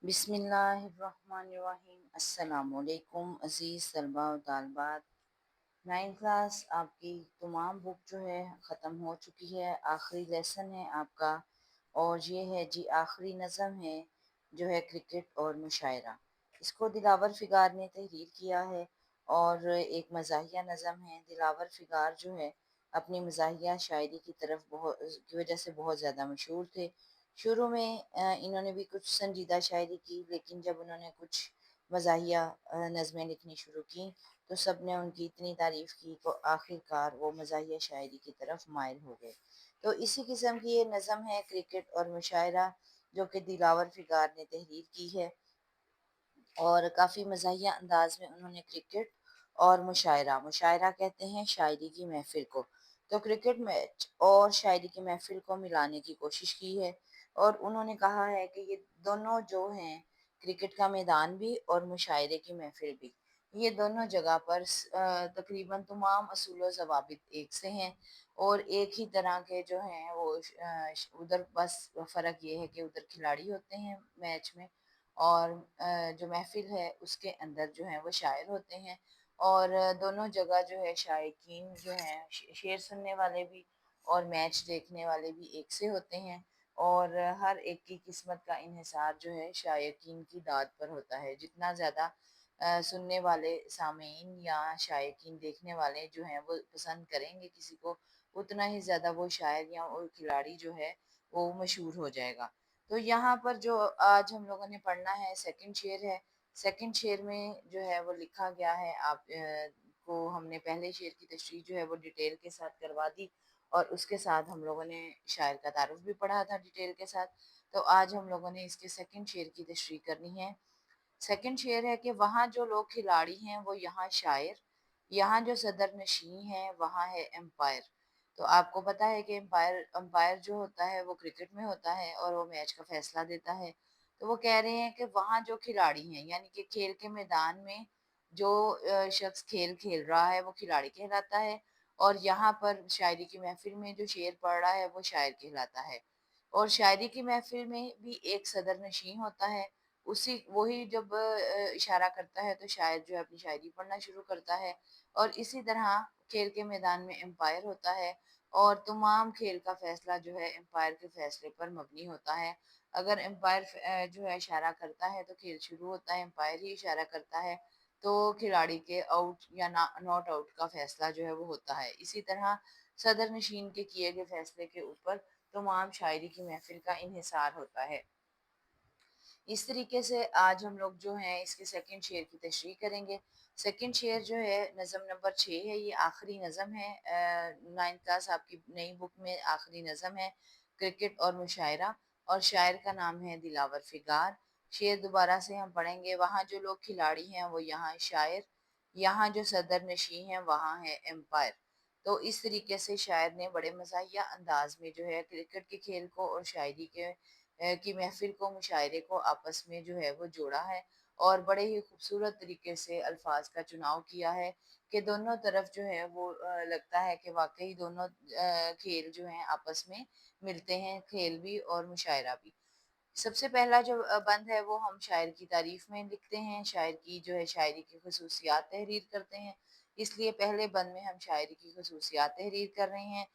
بسم اللہ الرحمن الرحیم۔ السلام علیکم عزیز طلباء و طالبات۔ 9 کلاس آپ کی تمام بک جو ہے ختم ہو چکی ہے، آخری لیسن ہے آپ کا، اور یہ ہے جی آخری نظم ہے جو ہے کرکٹ اور مشاعرہ۔ اس کو دلاور فگار نے تحریر کیا ہے اور ایک مزاحیہ نظم ہے۔ دلاور فگار جو ہے اپنی مزاحیہ شاعری کی طرف کی وجہ سے بہت زیادہ مشہور تھے۔ شروع میں انہوں نے بھی کچھ سنجیدہ شاعری کی، لیکن جب انہوں نے کچھ مزاحیہ نظمیں لکھنی شروع کی تو سب نے ان کی اتنی تعریف کی کہ آخر کار وہ مزاحیہ شاعری کی طرف مائل ہو گئے۔ تو اسی قسم کی یہ نظم ہے کرکٹ اور مشاعرہ، جو کہ دلاور فگار نے تحریر کی ہے، اور کافی مزاحیہ انداز میں انہوں نے کرکٹ اور مشاعرہ کہتے ہیں شاعری کی محفل کو، تو کرکٹ میچ اور شاعری کی محفل کو ملانے کی کوشش کی ہے، اور انہوں نے کہا ہے کہ یہ دونوں جو ہیں، کرکٹ کا میدان بھی اور مشاعرے کی محفل بھی، یہ دونوں جگہ پر تقریباً تمام اصول و ضوابط ایک سے ہیں، اور ایک ہی طرح کے جو ہیں وہ ادھر بس فرق یہ ہے کہ ادھر کھلاڑی ہوتے ہیں میچ میں، اور جو محفل ہے اس کے اندر جو ہیں وہ شاعر ہوتے ہیں، اور دونوں جگہ جو ہے شائقین جو ہیں شعر سننے والے بھی اور میچ دیکھنے والے بھی ایک سے ہوتے ہیں، اور ہر ایک کی قسمت کا انحصار جو ہے شائقین کی داد پر ہوتا ہے۔ جتنا زیادہ سننے والے سامعین یا شائقین دیکھنے والے جو ہیں وہ پسند کریں گے کسی کو، اتنا ہی زیادہ وہ شاعر یا وہ کھلاڑی جو ہے وہ مشہور ہو جائے گا۔ تو یہاں پر جو آج ہم لوگوں نے پڑھنا ہے سیکنڈ شعر ہے۔ سیکنڈ شعر میں جو ہے وہ لکھا گیا ہے، آپ کو ہم نے پہلے شعر کی تشریح جو ہے وہ ڈیٹیل کے ساتھ کروا دی، اور اس کے ساتھ ہم لوگوں نے شاعر کا تعارف بھی پڑھا تھا ڈیٹیل کے ساتھ۔ تو آج ہم لوگوں نے اس کے سیکنڈ شعر کی تشریح کرنی ہے۔ سیکنڈ شعر ہے کہ وہاں جو لوگ کھلاڑی ہیں وہ یہاں شاعر، یہاں جو صدر نشین ہے وہاں ہے امپائر۔ تو آپ کو پتہ ہے کہ امپائر جو ہوتا ہے وہ کرکٹ میں ہوتا ہے اور وہ میچ کا فیصلہ دیتا ہے۔ تو وہ کہہ رہے ہیں کہ وہاں جو کھلاڑی ہیں، یعنی کہ کھیل کے میدان میں جو شخص کھیل کھیل رہا ہے وہ کھلاڑی کہلاتا ہے، اور یہاں پر شاعری کی محفل میں جو شعر پڑھ رہا ہے وہ شاعر کہلاتا ہے، اور شاعری کی محفل میں بھی ایک صدر نشین ہوتا ہے، وہی جب اشارہ کرتا ہے تو شاعر جو ہے اپنی شاعری پڑھنا شروع کرتا ہے، اور اسی طرح کھیل کے میدان میں امپائر ہوتا ہے، اور تمام کھیل کا فیصلہ جو ہے امپائر کے فیصلے پر مبنی ہوتا ہے۔ اگر امپائر جو ہے اشارہ کرتا ہے تو کھیل شروع ہوتا ہے، امپائر ہی اشارہ کرتا ہے تو کھلاڑی کے آؤٹ یا ناٹ آؤٹ کا فیصلہ جو ہے وہ ہوتا ہے۔ اسی طرح صدر نشین کے کیے گئے فیصلے کے اوپر تمام شاعری کی محفل کا انحصار ہوتا ہے۔ اس طریقے سے آج ہم لوگ جو ہیں اس کے سیکنڈ شعر کی تشریح کریں گے۔ سیکنڈ شعر جو ہے نظم نمبر 6 ہے، یہ آخری نظم ہے 9 کلاس آپ کی نئی بک میں آخری نظم ہے کرکٹ اور مشاعرہ، اور شاعر کا نام ہے دلاور فگار۔ شعر دوبارہ سے ہم پڑھیں گے۔ وہاں جو لوگ کھلاڑی ہیں وہ یہاں شاعر، یہاں جو صدر نشین ہیں وہاں ہے امپائر۔ تو اس طریقے سے شاعر نے بڑے مزاحیہ انداز میں جو ہے کرکٹ کے کھیل کو اور شاعری کی محفل کو، مشاعرے کو آپس میں جو ہے وہ جوڑا ہے، اور بڑے ہی خوبصورت طریقے سے الفاظ کا چناؤ کیا ہے کہ دونوں طرف جو ہے وہ لگتا ہے کہ واقعی دونوں کھیل جو ہیں آپس میں ملتے ہیں، کھیل بھی اور مشاعرہ بھی۔ سب سے پہلا جو بند ہے وہ ہم شاعر کی تعریف میں لکھتے ہیں، شاعر کی جو ہے شاعری کی خصوصیات تحریر کرتے ہیں، اس لیے پہلے بند میں ہم شاعری کی خصوصیات تحریر کر رہے ہیں۔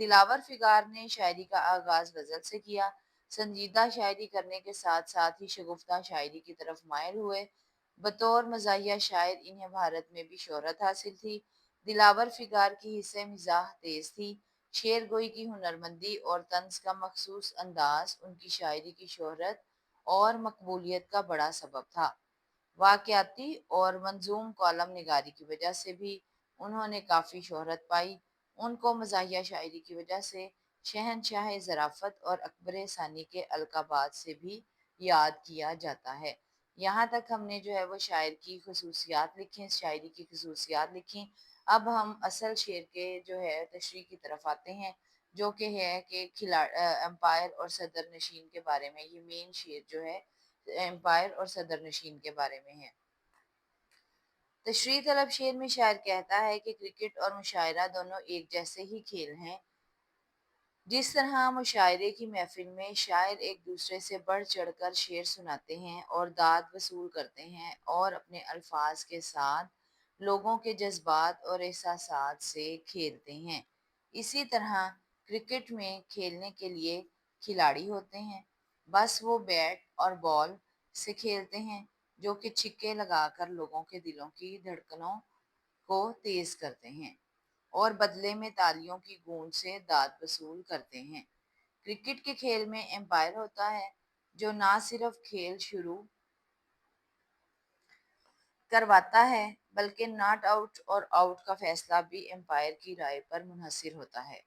دلاور فگار نے شاعری کا آغاز غزل سے کیا، سنجیدہ شاعری کرنے کے ساتھ ساتھ ہی شگفتہ شاعری کی طرف مائل ہوئے۔ بطور مزاحیہ شاعر انہیں بھارت میں بھی شہرت حاصل تھی۔ دلاور فگار کی حصہ مزاح تیز تھی، شعر گوئی کی ہنرمندی اور طنز کا مخصوص انداز ان کی شاعری کی شہرت اور مقبولیت کا بڑا سبب تھا۔ واقعاتی اور منظوم کالم نگاری کی وجہ سے بھی انہوں نے کافی شہرت پائی۔ ان کو مزاحیہ شاعری کی وجہ سے شہنشاہ ظرافت اور اکبر ثانی کے القابات سے بھی یاد کیا جاتا ہے۔ یہاں تک ہم نے جو ہے وہ شاعر کی خصوصیات لکھیں، شاعری کی خصوصیات لکھیں۔ اب ہم اصل شعر کے جو ہے تشریح کی طرف آتے ہیں، جو کہ ہے کہ امپائر اور صدر نشین کے بارے میں، یہ مین شعر جو ہے امپائر اور صدر نشین کے بارے میں ہے۔ تشریح طلب شعر میں شاعر کہتا ہے کہ کرکٹ اور مشاعرہ دونوں ایک جیسے ہی کھیل ہیں، जिस तरह मुशायरे की महफिल में शायर एक दूसरे से बढ़ चढ़ कर शेर सुनाते हैं और दाद वसूल करते हैं और अपने अल्फाज के साथ लोगों के जज्बात और एहसासात से खेलते हैं, इसी तरह क्रिकेट में खेलने के लिए खिलाड़ी होते हैं। बस वो बैट और बॉल से खेलते हैं जो कि छिक्के लगाकर लोगों के दिलों की धड़कनों को तेज करते हैं और बदले में तालियों की गूंज से दाद वसूल करते हैं। क्रिकेट के खेल में एम्पायर होता है जो ना सिर्फ खेल शुरू करवाता है बल्कि नॉट आउट और आउट का फैसला भी एम्पायर की राय पर मुनहसर होता है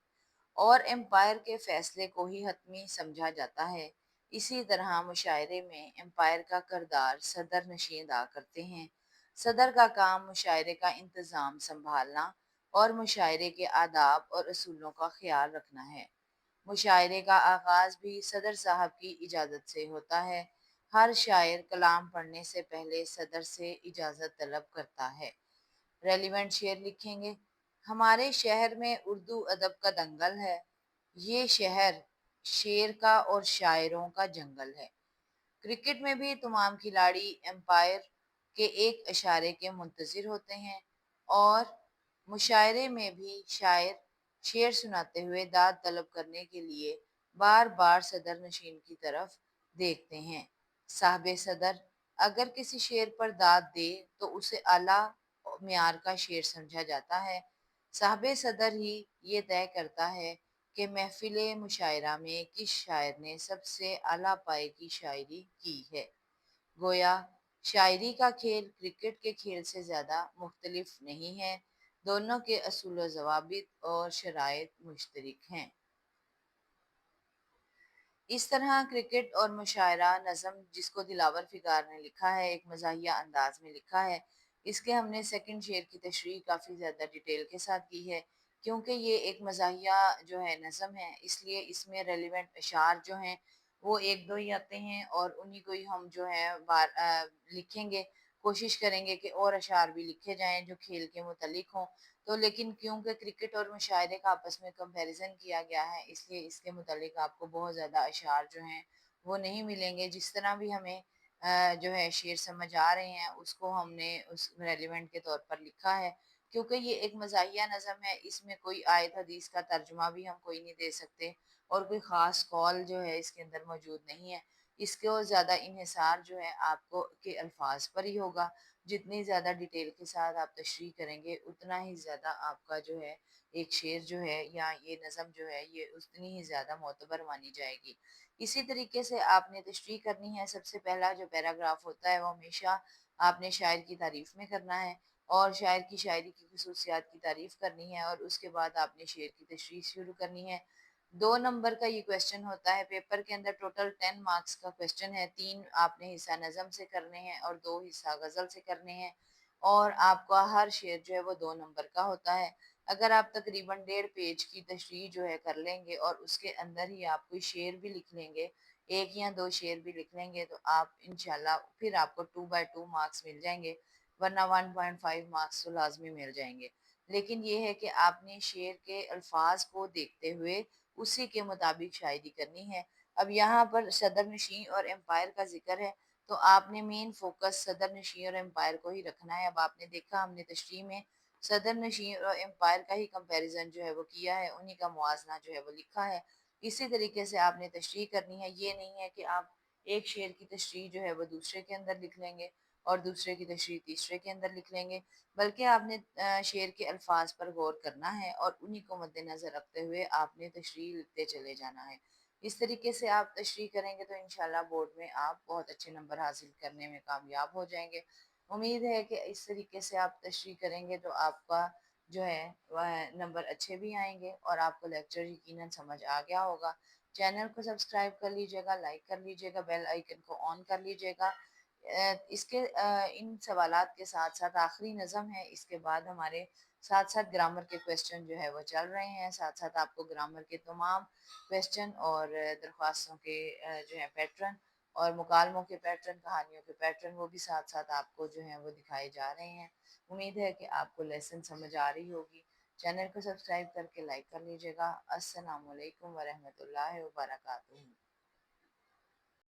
और एम्पायर के फैसले को ही हतमी समझा जाता है। इसी तरह मुशायरे में एम्पायर का किरदार सदर नशीं अदा करते हैं। सदर का काम मुशायरे का इंतज़ाम संभालना और मुशायरे के आदाब और असूलों का ख्याल रखना है। मुशायरे का आगाज़ भी सदर साहब की इजाज़त से होता है। हर शायर कलाम पढ़ने से पहले सदर से इजाज़त तलब करता है। रेलिवेंट शेर लिखेंगे। हमारे शहर में उर्दू अदब का दंगल है। ये शहर शेर का और शायरों का जंगल है। क्रिकेट में भी तमाम खिलाड़ी एम्पायर के एक इशारे के मुंतज़िर होते हैं और मुशायरे में भी शायर शेर सुनाते हुए दाद तलब करने के लिए बार बार सदर नशीन की तरफ देखते हैं। साहब सदर अगर किसी शेर पर दाद दे तो उसे आला मियार का शेर समझा जाता है। साहब सदर ही ये तय करता है कि महफिल मुशायरा में किस शायर ने सबसे आला पाए की शायरी की है। गोया शायरी का खेल क्रिकेट के खेल से ज़्यादा मुख्तलिफ नहीं है। दोनों के असूल व ज़वाबित और शराइत मुश्तरक हैं। इस तरह क्रिकेट और मुशायरा नज़म जिसको दिलावर फिगार ने लिखा है, एक मज़ाहिया अंदाज में लिखा है। इसके हमने सेकंड शेर की तशरीह काफ़ी ज़्यादा डिटेल के साथ की है क्योंकि ये एक मज़ाहिया जो है नज़म है, इसलिए इसमें रेलिवेंट अशार जो हैं वो एक दो ही आते हैं और उन्हीं को ही हम जो है लिखेंगे। कोशिश करेंगे कि और अशार भी लिखे जाएं जो खेल के मुतलिक हों। तो लेकिन क्योंकि क्रिकेट और मुशायरे का आपस में कंपैरिजन किया गया है, इसलिए इसके मुतालिक आपको बहुत ज़्यादा अशार जो हैं वो नहीं मिलेंगे। जिस तरह भी हमें जो है शेर समझ आ रहे हैं उसको हमने उस रेलिवेंट के तौर पर लिखा है क्योंकि ये एक मज़ाहिया नज़म है। इसमें कोई आयत हदीस का तर्जुमा भी हम कोई नहीं दे सकते और कोई ख़ास कौल जो है इसके अंदर मौजूद नहीं है। इसके और ज़्यादा इन्हिसार जो है आपको के अल्फाज पर ही होगा। जितनी ज़्यादा डिटेल के साथ आप तशरीह करेंगे उतना ही ज़्यादा आपका जो है एक शेर जो है या ये नज़म जो है ये उतनी ही ज़्यादा मोतबर मानी जाएगी। इसी तरीके से आपने तशरीह करनी है। सबसे पहला जो पैराग्राफ होता है वो हमेशा आपने शायर की तारीफ़ में करना है और शायर की शायरी की खसूसियात की तारीफ़ करनी है और उसके बाद आपने शेर की तशरीह शुरू करनी है। 2 नंबर का ये क्वेश्चन होता है पेपर के अंदर। टोटल 10 मार्क्स का क्वेश्चन है। 3 आपने हिस्सा नज़म से करने हैं और 2 हिस्सा गज़ल से करने हैं और आपका हर शेर जो है वो 2 नंबर का होता है। अगर आप तकरीबन 1.5 पेज की तशरीह जो है कर लेंगे और उसके अंदर ही आप कोई शेर भी लिख लेंगे, 1 या 2 शेर भी लिख लेंगे तो आप इंशाल्लाह फिर आपको 2/2 मार्क्स मिल जाएंगे, वरना 1.5 मार्क्स तो लाज़मी मिल जाएंगे। लेकिन ये है कि आपने शेर के अल्फाज को देखते हुए उसी के मुताबिक शायरी करनी है। अब यहाँ पर सदरनशीं और एम्पायर का ज़िक्र है तो आपने मेन फ़ोकस सदरनशीं और एम्पायर को ही रखना है। अब आपने देखा हमने तशरीह में सदरनशीं और एम्पायर का ही कंपैरिजन जो है वो किया है, उन्हीं का मुवाज़ना जो है वो लिखा है। इसी तरीके से आपने तशरीह करनी है। ये नहीं है कि आप एक शेर की तशरीह जो है वो दूसरे के अंदर लिख लेंगे और दूसरे की तशरीह तीसरे के अंदर लिख लेंगे, बल्कि आपने शेर के अल्फाज पर गौर करना है और उन्हीं को मद्देनज़र रखते हुए आपने तशरीह लिखते चले जाना है। इस तरीके से आप तशरीह करेंगे तो इंशाल्लाह बोर्ड में आप बहुत अच्छे नंबर हासिल करने में कामयाब हो जाएंगे। उम्मीद है कि इस तरीके से आप तशरीह करेंगे तो आपका जो है वह नंबर अच्छे भी आएंगे और आपको लेक्चर यकीनन समझ आ गया होगा। चैनल को सब्सक्राइब कर लीजिएगा, लाइक कर लीजिएगा, बेल आइकन को ऑन कर लीजिएगा। इन सवालात के साथ साथ आखिरी नज़म है, इसके बाद हमारे साथ साथ ग्रामर के क्वेश्चन जो है वो चल रहे हैं। साथ साथ आपको ग्रामर के तमाम क्वेश्चन और दरख्वास्तों के जो है पैटर्न और मुकालमों के पैटर्न, कहानियों के पैटर्न वो भी साथ साथ आपको जो है वो दिखाए जा रहे हैं। उम्मीद है कि आपको लेसन समझ आ रही होगी। چینل کو سبسکرائب کر کے لائک کر لیجیے گا۔ السلام علیکم ورحمۃ اللہ وبرکاتہ۔